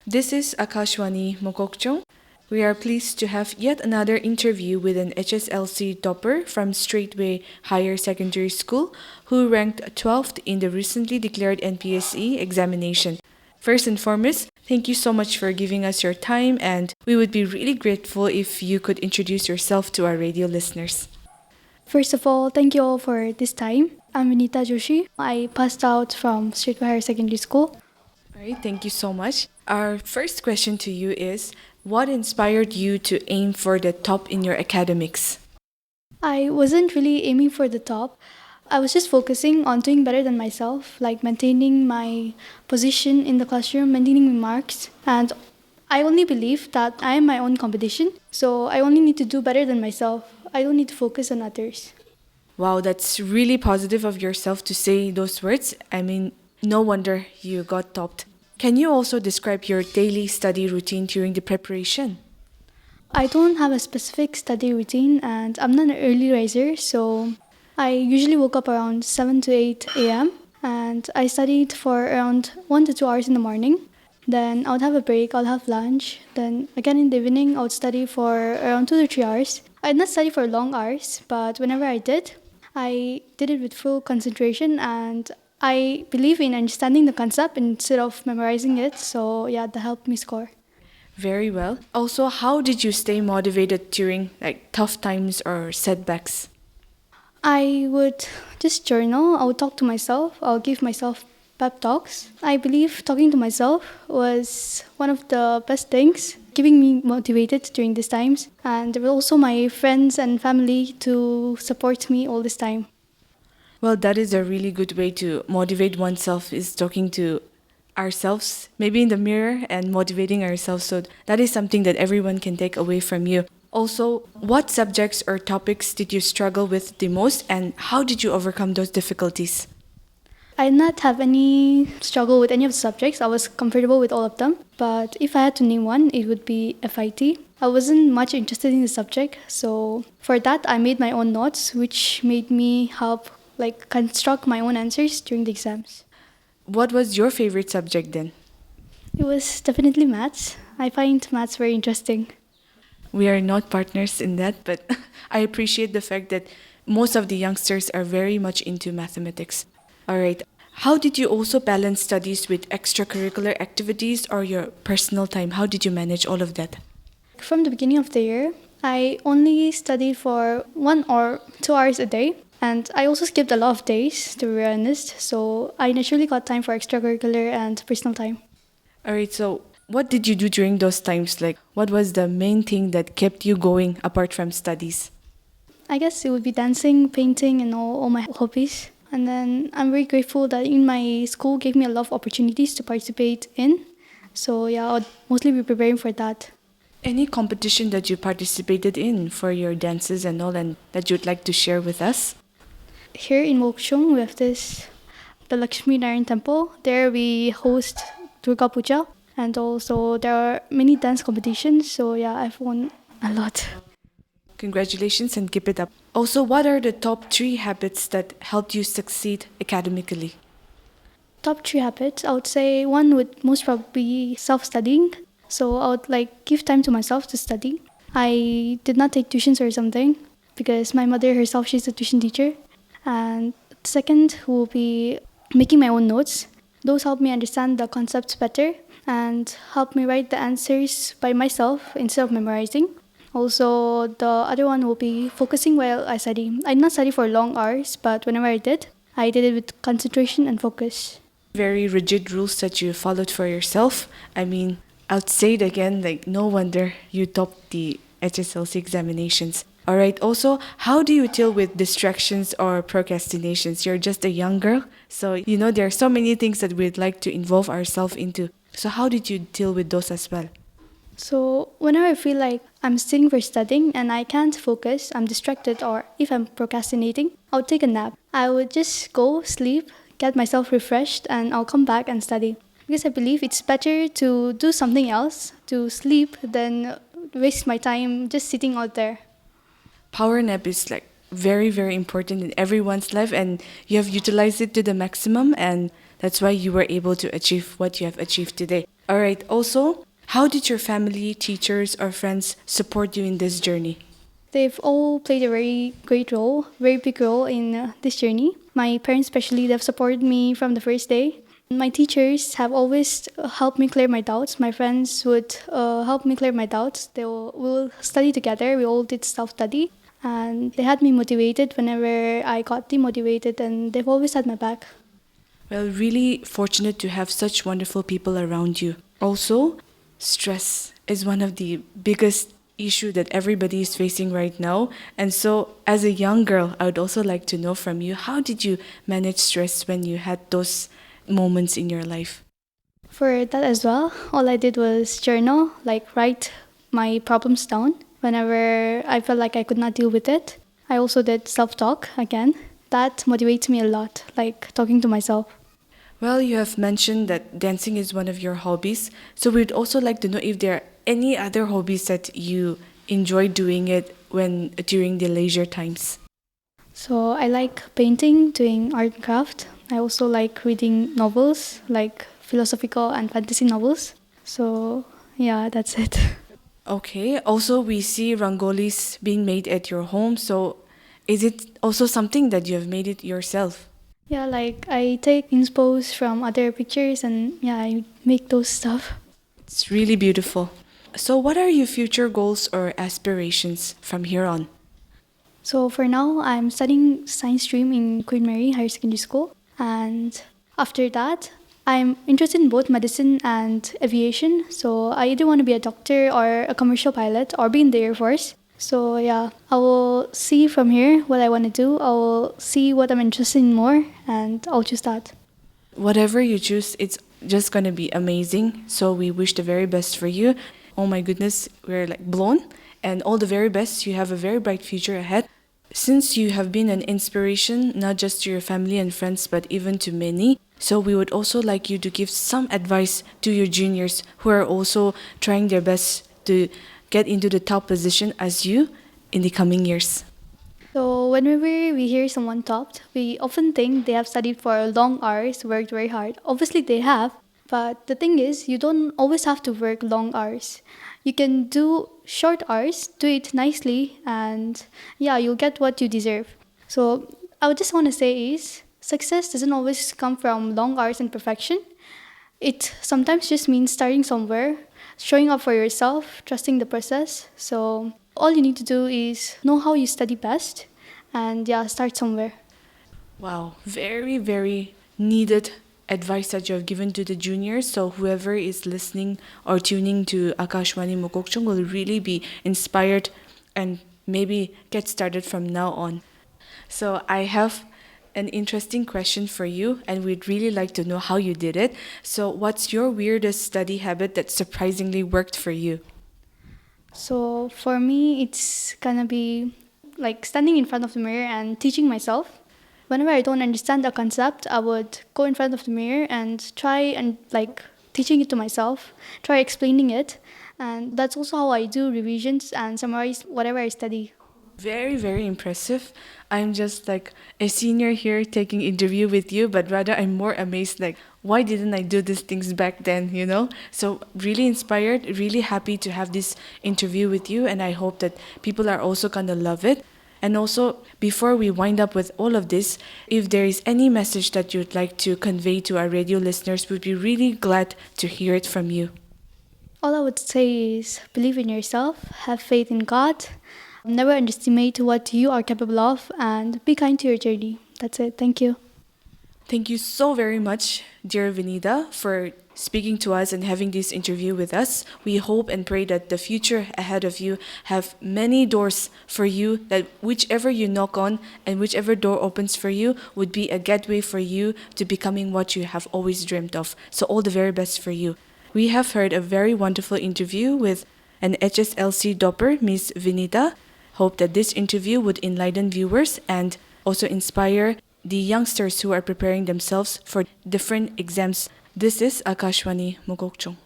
This is Akashwani Mokokchong. We are pleased to have yet another interview with an HSLC topper from Straightway Higher Secondary School who ranked 12th in the recently declared NPSE examination. First and foremost, thank you so much for giving us your time, and we would be really grateful if you could introduce yourself to our radio listeners. First of all, thank you all for this time. I'm Vinita Joshi. I passed out from Straightway Higher Secondary School. All right, thank you so much. Our first question to you is, what inspired you to aim for the top in your academics? I wasn't really aiming for the top. I was just focusing on doing better than myself, like maintaining my position in the classroom, maintaining my marks, and I only believe that I am my own competition, so I only need to do better than myself. I don't need to focus on others. Wow, that's really positive of yourself to say those words. I mean, no wonder you got topped. Can you also describe your daily study routine during the preparation? I don't have a specific study routine and I'm not an early riser, so I usually woke up around 7 to 8 a.m. and I studied for around 1 to 2 hours in the morning. Then I would have a break, I'll have lunch. Then again in the evening, I would study for around 2 to 3 hours. I did not study for long hours, but whenever I did it with full concentration and I believe in understanding the concept instead of memorizing it. So yeah, that helped me score. Very well. Also, how did you stay motivated during tough times or setbacks? I would just journal. I would talk to myself. I'll give myself pep talks. I believe talking to myself was one of the best things, keeping me motivated during these times. And there were also my friends and family to support me all this time. Well, that is a really good way to motivate oneself, is talking to ourselves, maybe in the mirror, and motivating ourselves. So that is something that everyone can take away from you. Also, what subjects or topics did you struggle with the most, and how did you overcome those difficulties? I did not have any struggle with any of the subjects. I was comfortable with all of them. But if I had to name one, it would be FIT. I wasn't much interested in the subject, so for that I made my own notes, which made me help construct my own answers during the exams. What was your favorite subject then? It was definitely maths. I find maths very interesting. We are not partners in that, but I appreciate the fact that most of the youngsters are very much into mathematics. All right. How did you also balance studies with extracurricular activities or your personal time? How did you manage all of that? From the beginning of the year, I only studied for 1 or 2 hours a day. And I also skipped a lot of days, to be honest. So I naturally got time for extracurricular and personal time. All right, so what did you do during those times? What was the main thing that kept you going apart from studies? I guess it would be dancing, painting, and all my hobbies. And then I'm very grateful that in my school gave me a lot of opportunities to participate in. So yeah, I'll mostly be preparing for that. Any competition that you participated in for your dances and all, and that you'd like to share with us? Here in Mokshong, we have the Lakshmi Narayan Temple. There we host Durga Puja, and also there are many dance competitions. So yeah, I've won a lot. Congratulations and keep it up. Also, what are the top 3 habits that helped you succeed academically? Top 3 habits, I would say one would most probably be self-studying. So I would give time to myself to study. I did not take tuitions or something because my mother herself, she's a tuition teacher. And second will be making my own notes. Those help me understand the concepts better and help me write the answers by myself instead of memorizing. Also, the other one will be focusing while I study. I did not study for long hours, but whenever I did it with concentration and focus. Very rigid rules that you followed for yourself. I mean, I'll say it again, no wonder you topped the HSLC examinations. All right, also, how do you deal with distractions or procrastinations? You're just a young girl, so there are so many things that we'd like to involve ourselves into. So how did you deal with those as well? So whenever I feel like I'm sitting for studying and I can't focus, I'm distracted, or if I'm procrastinating, I'll take a nap. I would just go sleep, get myself refreshed, and I'll come back and study. Because I believe it's better to do something else, to sleep, than waste my time just sitting out there. Power nap is very, very important in everyone's life, and you have utilized it to the maximum, and That's why you were able to achieve what you have achieved today. All right. Also, how did your family, teachers, or friends support you in this journey? They've all played a very great role, very big role in this journey. My parents, especially, they've supported me from the first day. My teachers have always helped me clear my doubts. My friends would help me clear my doubts. We will study together. We all did self-study. And they had me motivated whenever I got demotivated, and they've always had my back. Well, really fortunate to have such wonderful people around you. Also, stress is one of the biggest issue that everybody is facing right now. And so, as a young girl, I would also like to know from you, how did you manage stress when you had those moments in your life? For that as well, all I did was journal, like write my problems down whenever I felt like I could not deal with it. I also did self-talk again. That motivates me a lot, like talking to myself. Well, you have mentioned that dancing is one of your hobbies. So we'd also like to know if there are any other hobbies that you enjoy doing it when during the leisure times. So I like painting, doing art and craft. I also like reading novels, like philosophical and fantasy novels. So yeah, that's it. Okay. Also, we see rangolis being made at your home. So is it also something that you have made it yourself? Yeah, like I take inspos from other pictures and yeah, I make those stuff. It's really beautiful. So, what are your future goals or aspirations from here on? So for now, I'm studying science stream in Queen Mary Higher Secondary School. And after that, I'm interested in both medicine and aviation. So I either want to be a doctor or a commercial pilot or be in the Air Force. So yeah, I will see from here what I want to do. I will see what I'm interested in more and I'll choose that. Whatever you choose, it's just going to be amazing. So, we wish the very best for you. Oh my goodness, we're like blown. And all the very best. You have a very bright future ahead. Since you have been an inspiration, not just to your family and friends, but even to many, so we would also like you to give some advice to your juniors who are also trying their best to get into the top position as you in the coming years. So whenever we hear someone topped, we often think they have studied for long hours, worked very hard. Obviously they have, but the thing is, you don't always have to work long hours. You can do short hours, do it nicely, and yeah, you'll get what you deserve. So I would just want to say is, success doesn't always come from long hours and perfection. It sometimes just means starting somewhere, showing up for yourself, trusting the process. So all you need to do is know how you study best and yeah, start somewhere. Wow, very, very needed advice that you have given to the juniors. So whoever is listening or tuning to Akashwani Mokokchung will really be inspired and maybe get started from now on. So I have an interesting question for you, and we'd really like to know how you did it. So what's your weirdest study habit that surprisingly worked for you? So for me, it's gonna be like standing in front of the mirror and teaching myself. Whenever I don't understand a concept, I would go in front of the mirror and try and like teaching it to myself, try explaining it. And that's also how I do revisions and summarize whatever I study. Very, very impressive. I'm just like a senior here taking interview with you, but rather I'm more amazed like why didn't I do these things back then? So really inspired, really happy to have this interview with you, and I hope that people are also gonna love it. And also, before we wind up with all of this, if there is any message that you'd like to convey to our radio listeners, we'd be really glad to hear it from you. All I would say is believe in yourself, have faith in God, never underestimate what you are capable of, and be kind to your journey. That's it. Thank you. Thank you so very much, dear Vinita, for speaking to us and having this interview with us. We hope and pray that the future ahead of you have many doors for you, that whichever you knock on and whichever door opens for you would be a gateway for you to becoming what you have always dreamed of. So all the very best for you. We have heard a very wonderful interview with an HSLC dopper, Miss Vinita. Hope that this interview would enlighten viewers and also inspire the youngsters who are preparing themselves for different exams. This is Akashwani Mugokchong.